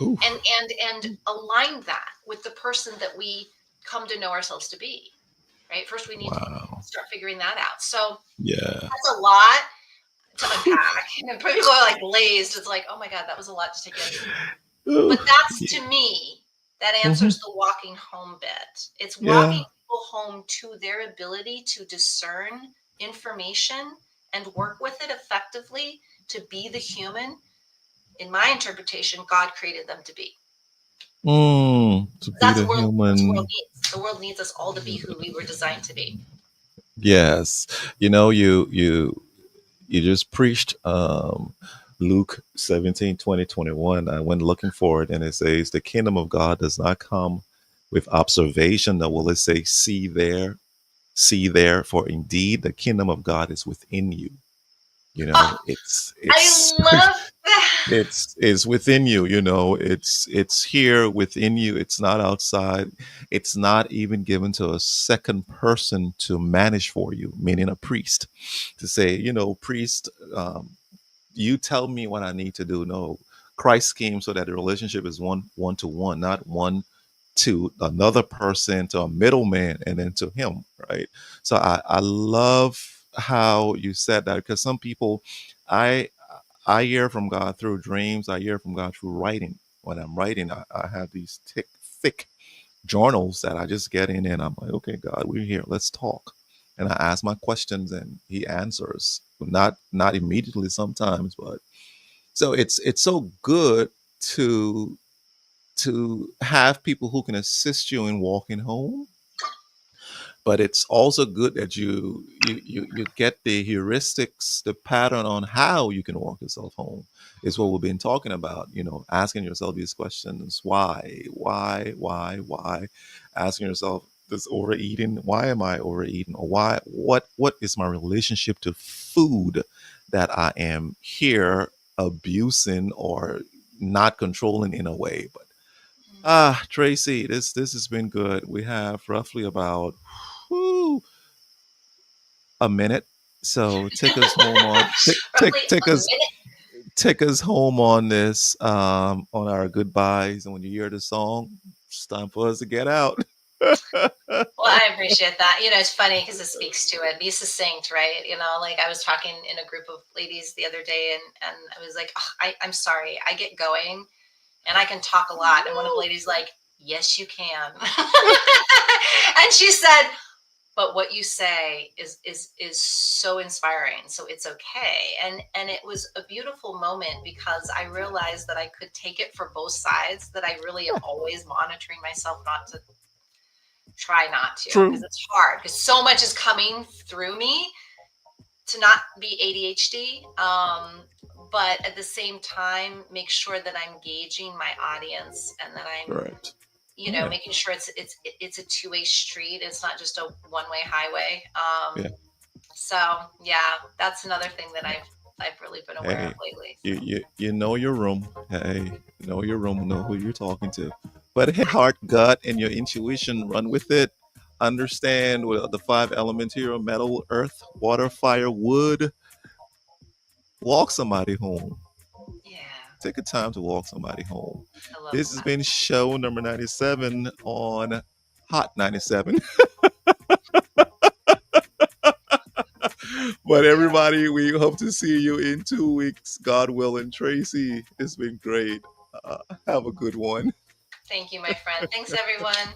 Ooh, and align that with the person that we come to know ourselves to be. Right? First, we need to wow. start figuring that out. So Yeah. that's a lot to Whew. unpack. And people are like glazed. It's like, oh my God, that was a lot to take in. Ooh, But that's yeah. to me, that Hmm. answers the walking home bit. It's walking Yeah. people home to their ability to discern information and work with it effectively to be the human, in my interpretation, God created them to be. To be That's the what the world human. needs. The world needs us all to be who we were designed to be. Yes. You know, you just preached Luke 17:20-21. I went looking for it, and it says the kingdom of God does not come with observation, nor will it say, see there, for indeed the kingdom of God is within you. You Oh, know, I it's love that. it's within you, you know, it's here within you. It's not outside. It's not even given to a second person to manage for you, meaning a priest, to say, you know, priest, you tell me what I need to do. No, Christ came so that the relationship is one to one, not one to another person, to a middleman, and then to him, right? So I love how you said that, because some people, I I hear from God through dreams. I hear from God through writing. When I'm writing, I have these thick journals that I just get in, and I'm like, okay, God, we're here. Let's talk. And I ask my questions, and He answers. Not immediately sometimes, but so it's so good to have people who can assist you in walking home, but it's also good that you get the heuristics, the pattern on how you can walk yourself home. Is what we've been talking about, you know, asking yourself these questions: why, asking yourself, this overeating, why am I overeating, or why, what is my relationship to food that I am here abusing or not controlling in a way. But Traci, this has been good. We have roughly about whew, a minute. So take us home on Roughly a minute. take us home on this, on our goodbyes. And when you hear the song, it's time for us to get out. Well, I appreciate that. It's funny because it speaks to it. Be succinct, right? Like I was talking in a group of ladies the other day, and I was like, oh, I'm sorry, I get going, and I can talk a lot. And one of the ladies like, yes, you can. And she said, but what you say is so inspiring, so it's okay. And it was a beautiful moment because I realized that I could take it for both sides, that I really am always monitoring myself not to try not to, because True. it's hard, because so much is coming through me to not be ADHD. But at the same time, make sure that I'm gauging my audience and that I'm, Correct. Yeah. making sure it's a two-way street. It's not just a one-way highway. Yeah. So yeah, that's another thing that I've really been aware of Hey, lately. So you know your room. Hey, know your room, know who you're talking to. But hey, heart, gut, and your intuition, run with it. Understand what the five elements here: metal, earth, water, fire, wood. Walk somebody home. yeah, Take a time to walk somebody home. I love This has that. been show number 97 on Hot 97. But Yeah. everybody, we hope to see you in 2 weeks, God willing. Traci, it's been great. Have a good one. Thank you, my friend. Thanks, everyone.